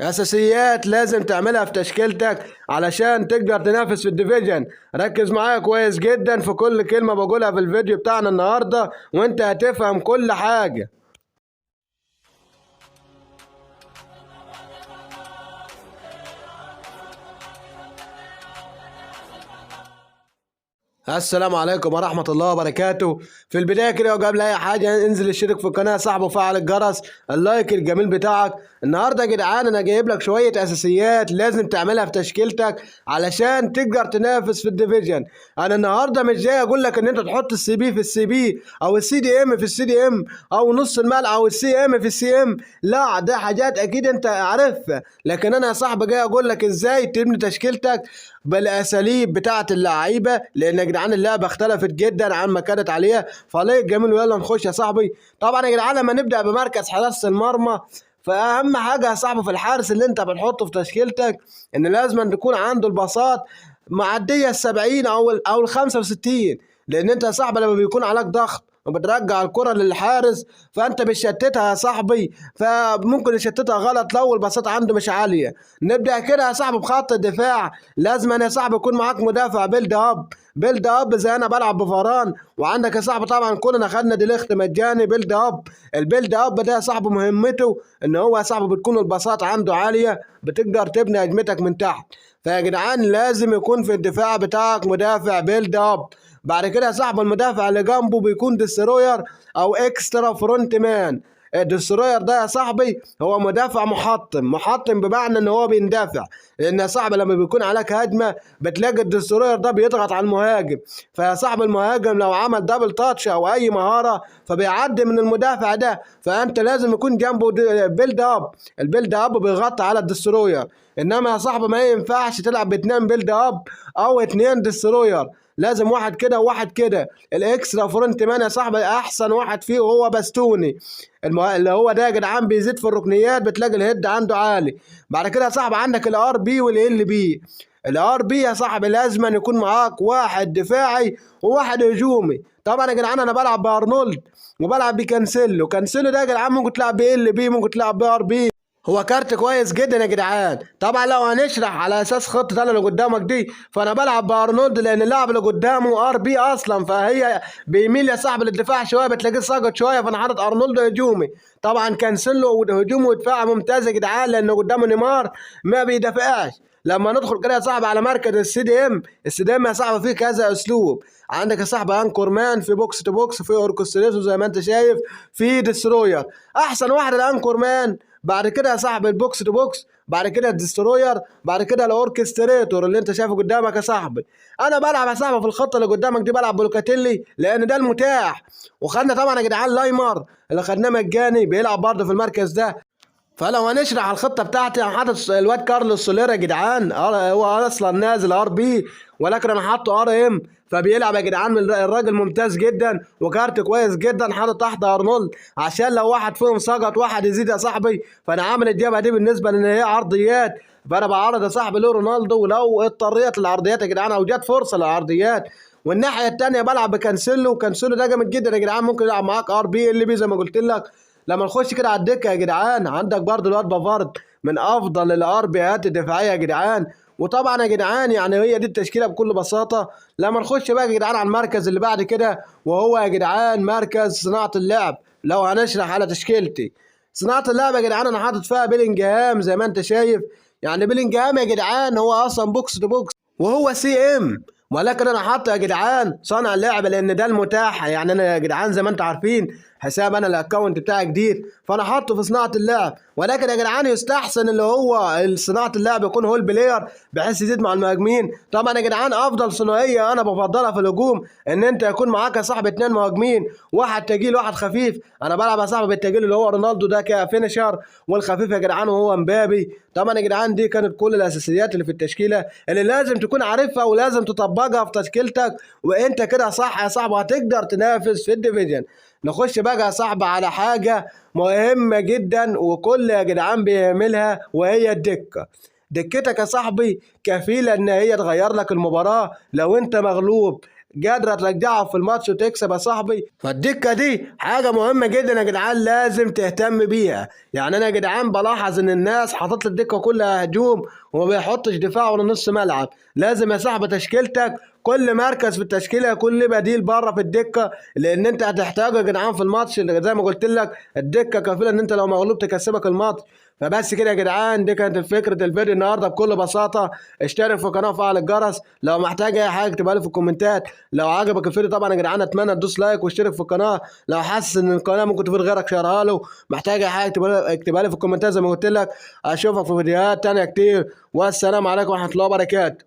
اساسيات لازم تعملها في تشكيلتك علشان تقدر تنافس في الديفيجن. ركز معايا كويس جدا في كل كلمة بقولها في الفيديو بتاعنا النهاردة وانت هتفهم كل حاجة. السلام عليكم ورحمة الله وبركاته. في البداية كده وقبل أي حاجة انزل اشترك في القناة يا صاحبي وفعل الجرس، اللايك الجميل بتاعك. النهاردة يا جدعان أنا جايب لك شوية أساسيات لازم تعملها في تشكيلتك علشان تقدر تنافس في الديفيجن. أنا النهاردة مش جاي أقول لك إن أنت تحط السي بي في السي بي أو السي دي إم في السي دي إم أو نص الملعب أو السي إم في السي إم، لا ده حاجات أكيد أنت عارفها، لكن أنا يا صاحبي جاي أقول لك إزاي تبني تشكيلتك بالاساليب بتاعه اللعيبه، لان يا جدعان اللعبه اختلفت جدا عن ما كانت عليها. فليك جميل ويلا نخش يا صاحبي. طبعا يا جدعان لما نبدا بمركز حراسه المرمى، فاهم حاجه يا صاحبي في الحارس اللي انت بتحطه في تشكيلتك ان لازم أن تكون عنده الباصات معديه ال70 او ال65، لان انت يا صاحبي لما بيكون عليك ضغط وبترجع الكرة للحارس فانت بتشتتها يا صاحبي، فممكن يشتتها غلط لو البساطة عنده مش عالية. نبدأ كده يا صاحبي بخط الدفاع. لازم أن يا صاحبي يكون معاك مدافع بيلد اب، بيلد اب زي انا بلعب بفاران، وعندك يا صاحبي طبعا كلنا خدنا ديليخت مجاني بيلد اب. البيلد اب ده يا صاحبي مهمته ان هو يا صاحبي بتكون البساطة عنده عالية، بتقدر تبني هجمتك من تحت. فيا جدعان لازم يكون في الدفاع بتاعك مدافع بيلد اب. بعد كده يا صاحبي المدافع اللي جنبه بيكون ديستروير او اكسترا فرونت مان. الدستروير ده يا صاحبي هو مدافع محطم بمعنى ان هو بيندافع، لان يا صاحبي لما بيكون عليك هجمه بتلاقي الدستروير ده بيضغط على المهاجم، فيا صاحبي المهاجم لو عمل دبل تاتش او اي مهاره فبيعدي من المدافع ده، فانت لازم يكون جنبه بيلد اب. البيلد اب بيغطي على الدستروير، انما يا صاحبي ما ينفعش تلعب باتنين بيلد اب او اتنين دستروير، لازم واحد كده وواحد كده. الاكسترا فرونت مان يا صاحبي احسن واحد فيه وهو باستوني، اللي هو ده يا جدعان بيزيد في الركنيات، بتلاقي الهيد عنده عالي. بعد كده يا صاحبي عندك الار بي والال بي. الار بي يا صاحبي لازم أن يكون معاك واحد دفاعي وواحد هجومي. طبعا يا جدعان انا بلعب بارنولد وبلعب بكانسيلو. كانسيلو ده يا جدعان ممكن تلعب بال بي ممكن تلعب بار بي، هو كارت كويس جدا يا جدعان. طبعا لو هنشرح على اساس خطه انا اللي قدامك دي، فانا بلعب بارنولد لان اللاعب اللي قدامه ار بي اصلا، فهي بيميل يا صاحبي للدفاع شويه، بتلاقيه ساقط شويه، فانا حاطط ارنولد هجومي. طبعا كانسيلو هجومه ودفاع ممتاز يا جدعان لانه قدامه نيمار ما بيدافعش. لما ندخل كده يا صاحبي على مركز السي دي ام، السي دي ام يا صاحبي فيه كذا اسلوب. عندك يا صاحبي انكور مان، في بوكس تو بوكس، في اوركستريتو زي ما انت شايف، في ديستروير. احسن واحد الانكور مان، بعد كده يا صاحبي البوكس تو بوكس، بعد كده الدستروير، بعد كده الاوركستريتور اللي انت شايفه قدامك يا صاحبي. انا بلعب يا صاحبي في الخطه اللي قدامك دي بلعب بلوكاتيلي لان ده المتاح. وخدنا طبعا يا جدعان لايمر اللي خدناه مجاني بيلعب برضه في المركز ده. فلو هنشرح على الخطه بتاعتي انا حاطط الواد كارلوس سوليرا يا جدعان، هو اصلا نازل ار بي ولكن انا حاطه ار ام، فبيلعب يا جدعان الراجل ممتاز جدا وكارت كويس جدا. حاطط تحت ارنولد عشان لو واحد فيهم سقط واحد يزيد يا صاحبي، فانا عامل الجبهه دي بالنسبه لان هي عرضيات، فانا بعرض يا صاحبي له رونالدو ولو اضطريت للعرضيات يا جدعان او جت فرصه للعرضيات. والناحيه الثانيه بلعب بكانسيلو. كانسيلو ده جامد جدا يا جدعان، ممكن يلعب معاك ار بي ال بي زي ما قلت لك. لما نخش كده على الدكه يا جدعان عندك برضو الواد بافارد من افضل الار بيات الدفاعيه يا جدعان. وطبعا يا جدعان يعني هي دي التشكيله بكل بساطه. لما نخش بقى يا جدعان على المركز اللي بعد كده وهو يا جدعان مركز صناعه اللعب. لو هنشرح على تشكيلتي صناعه اللعب يا جدعان انا حاطط فيها بيلينجهام زي ما انت شايف. يعني بيلينجهام يا جدعان هو اصلا بوكس تو بوكس وهو سي ام، ولكن انا حاطه يا جدعان صانع اللعبه لان ده المتاح. يعني انا يا جدعان زي ما انتم عارفين حساب انا الاكونت بتاعي جديد، فانا حاطه في صناعه اللعب. ولكن يا جدعان يستحسن اللي هو صناعه اللعب يكون هو البلاير بحيث يزيد مع المهاجمين. طبعا يا جدعان افضل ثنائيه انا بفضلها في الهجوم ان انت يكون معاك يا صاحبي اتنين مهاجمين، واحد تقيل واحد خفيف. انا بلعب يا صاحبي بالتقيل اللي هو رونالدو ده كفينشر، والخفيف يا جدعان وهو مبابي. طبعا يا جدعان دي كانت كل الاساسيات اللي في التشكيله اللي لازم تكون عارفها ولازم تطبقها في تشكيلتك، وانت كده صح يا صاحبي هتقدر تنافس في الديفيجن. نخش بقى يا صاحبي على حاجه مهمه جدا وكل يا جدعان بيعملها وهي الدكه. دكتك يا صاحبي كفيله ان هي تغير لك المباراه لو انت مغلوب. قادره ترجعه في الماتش وتكسب يا صاحبي. فالدكه دي حاجه مهمه جدا يا جدعان، لازم تهتم بيها. يعني انا يا جدعان بلاحظ ان الناس حاطط الدكه كلها هجوم وما بيحطش دفاع ولا نص ملعب. لازم يا صاحبي تشكيلتك كل مركز في التشكيله يكون له بديل بره في الدكه، لان انت هتحتاجه يا جدعان في الماتش. اللي زي ما قلت لك الدكه كفيله ان انت لو مغلوب تكسبك الماتش. فبس كده يا جدعان، دي كانت فكره الفيديو النهارده بكل بساطه. اشترك في القناه وفعل الجرس. لو محتاج اي حاجه اكتبها لي في الكومنتات. لو عجبك الفيديو طبعا يا جدعان اتمنى تدوس لايك واشترك في القناه. لو حاسس ان القناه ممكن تفيد غيرك شيرها له. محتاج اي حاجه اكتبها لي في الكومنتات زي ما قلت لك. اشوفك في فيديوهات تانيه كتير، والسلام عليكم ورحمه الله وبركاته.